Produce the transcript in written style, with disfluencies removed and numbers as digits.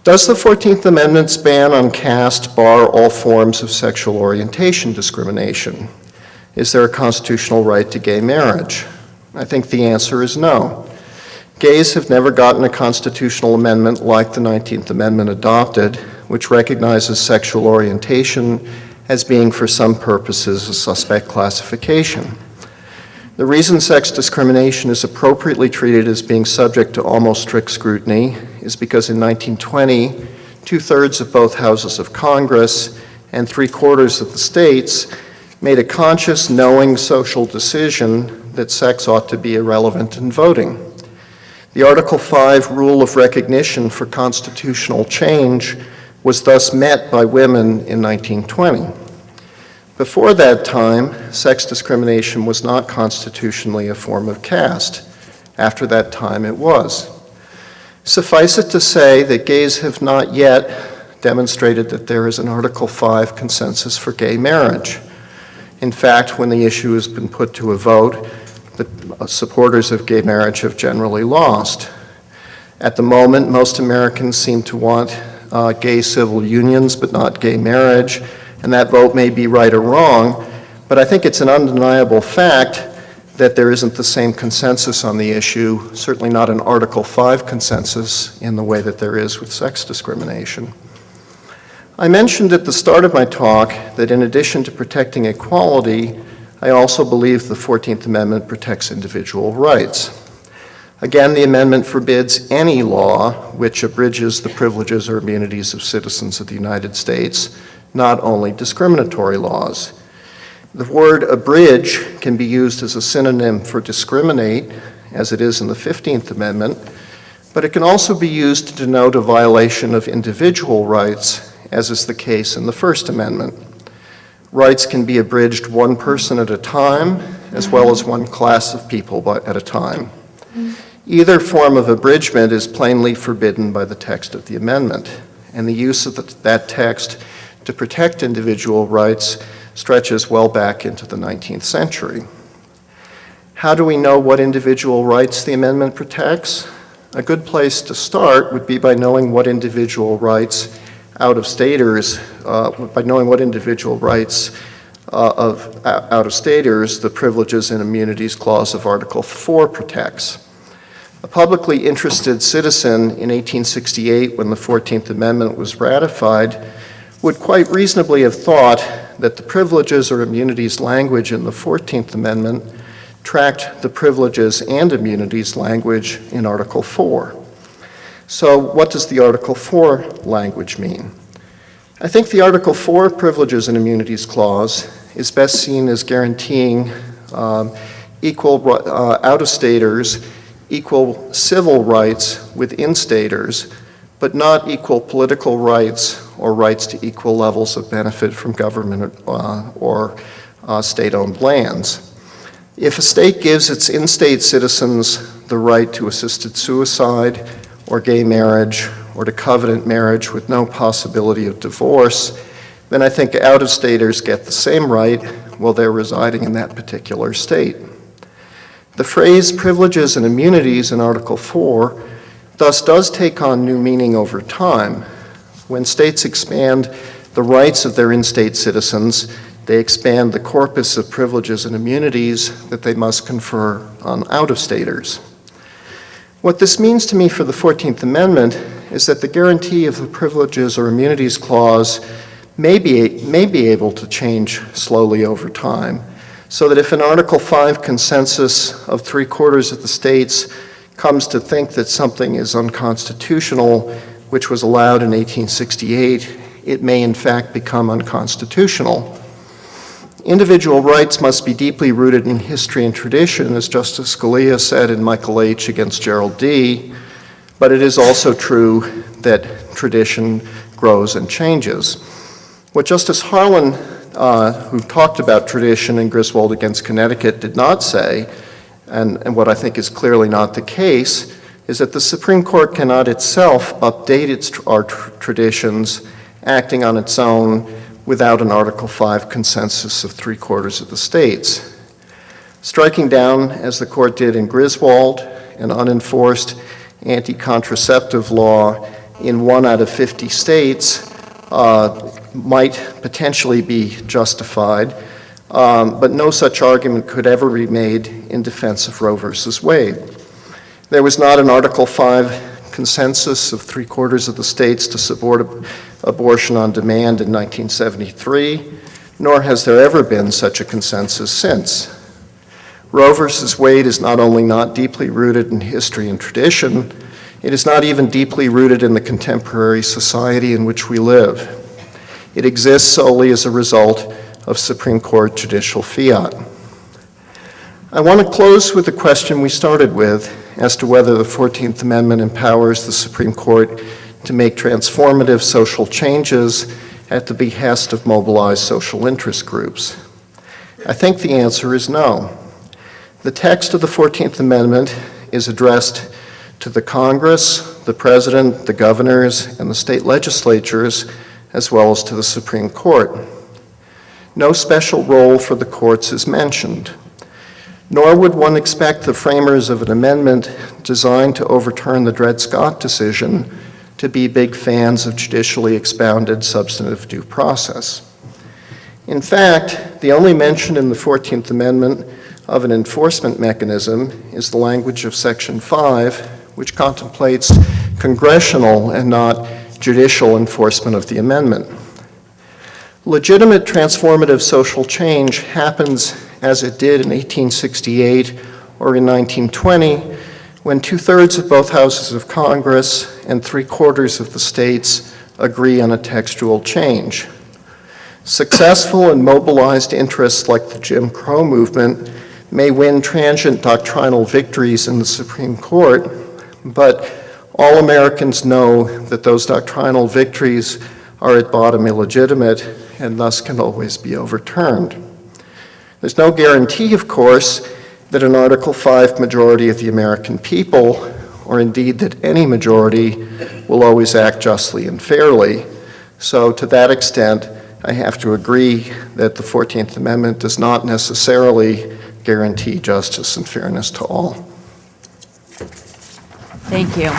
Does the 14th Amendment's ban on caste bar all forms of sexual orientation discrimination? Is there a constitutional right to gay marriage? I think the answer is no. Gays have never gotten a constitutional amendment like the 19th Amendment adopted, which recognizes sexual orientation as being for some purposes a suspect classification. The reason sex discrimination is appropriately treated as being subject to almost strict scrutiny is because in 1920, 2/3 of both houses of Congress and 3/4 of the states made a conscious, knowing social decision that sex ought to be irrelevant in voting. The Article 5 rule of recognition for constitutional change was thus met by women in 1920. Before that time, sex discrimination was not constitutionally a form of caste. After that time, it was. Suffice it to say that gays have not yet demonstrated that there is an Article 5 consensus for gay marriage. In fact, when the issue has been put to a vote, the supporters of gay marriage have generally lost. At the moment, most Americans seem to want gay civil unions, but not gay marriage, and that vote may be right or wrong, but I think it's an undeniable fact that there isn't the same consensus on the issue, certainly not an Article 5 consensus in the way that there is with sex discrimination. I mentioned at the start of my talk that in addition to protecting equality, I also believe the 14th Amendment protects individual rights. Again, the amendment forbids any law which abridges the privileges or immunities of citizens of the United States, not only discriminatory laws. The word abridge can be used as a synonym for discriminate, as it is in the 15th Amendment, but it can also be used to denote a violation of individual rights, as is the case in the First Amendment. Rights can be abridged one person at a time, as well as one class of people at a time. Either form of abridgment is plainly forbidden by the text of the amendment, and the use of that text to protect individual rights stretches well back into the 19th century. How do we know what individual rights the amendment protects? A good place to start would be by knowing what individual rights out-of-staters, the Privileges and Immunities Clause of Article 4 protects. A publicly interested citizen in 1868, when the 14th Amendment was ratified, would quite reasonably have thought that the privileges or immunities language in the 14th Amendment tracked the privileges and immunities language in Article 4. So what does the Article 4 language mean? I think the Article 4 Privileges and Immunities Clause is best seen as guaranteeing equal out-of-staters, equal civil rights with in-staters, but not equal political rights or rights to equal levels of benefit from government or state-owned lands. If a state gives its in-state citizens the right to assisted suicide or gay marriage or to covenant marriage with no possibility of divorce, then I think out-of-staters get the same right while they're residing in that particular state. The phrase privileges and immunities in Article 4 thus does take on new meaning over time. When states expand the rights of their in-state citizens, they expand the corpus of privileges and immunities that they must confer on out-of-staters. What this means to me for the 14th Amendment is that the guarantee of the Privileges or Immunities Clause may be able to change slowly over time, so that if an Article 5 consensus of 3/4 of the states comes to think that something is unconstitutional, which was allowed in 1868, it may in fact become unconstitutional. Individual rights must be deeply rooted in history and tradition, as Justice Scalia said in Michael H. against Gerald D., but it is also true that tradition grows and changes. What Justice Harlan, who talked about tradition in Griswold against Connecticut, did not say, and what I think is clearly not the case, is that the Supreme Court cannot itself update our traditions acting on its own without an Article 5 consensus of 3/4 of the states. Striking down, as the court did in Griswold, an unenforced anti-contraceptive law in 1 out of 50 states might potentially be justified, but no such argument could ever be made in defense of Roe versus Wade. There was not an Article 5 consensus of 3/4 of the states to support abortion on demand in 1973, nor has there ever been such a consensus since. Roe versus Wade is not only not deeply rooted in history and tradition, it is not even deeply rooted in the contemporary society in which we live. It exists solely as a result of Supreme Court judicial fiat. I want to close with the question we started with as to whether the 14th Amendment empowers the Supreme Court to make transformative social changes at the behest of mobilized social interest groups. I think the answer is no. The text of the 14th Amendment is addressed to the Congress, the President, the governors, and the state legislatures, as well as to the Supreme Court. No special role for the courts is mentioned, nor would one expect the framers of an amendment designed to overturn the Dred Scott decision to be big fans of judicially expounded substantive due process. In fact, the only mention in the 14th Amendment of an enforcement mechanism is the language of Section 5, which contemplates congressional and not judicial enforcement of the amendment. Legitimate transformative social change happens as it did in 1868 or in 1920, when 2/3 of both houses of Congress and 3/4 of the states agree on a textual change. Successful and mobilized interests like the Jim Crow movement may win transient doctrinal victories in the Supreme Court, but all Americans know that those doctrinal victories are at bottom illegitimate and thus can always be overturned. There's no guarantee, of course, that an Article 5 majority of the American people, or indeed that any majority, will always act justly and fairly. So to that extent, I have to agree that the 14th Amendment does not necessarily guarantee justice and fairness to all. Thank you.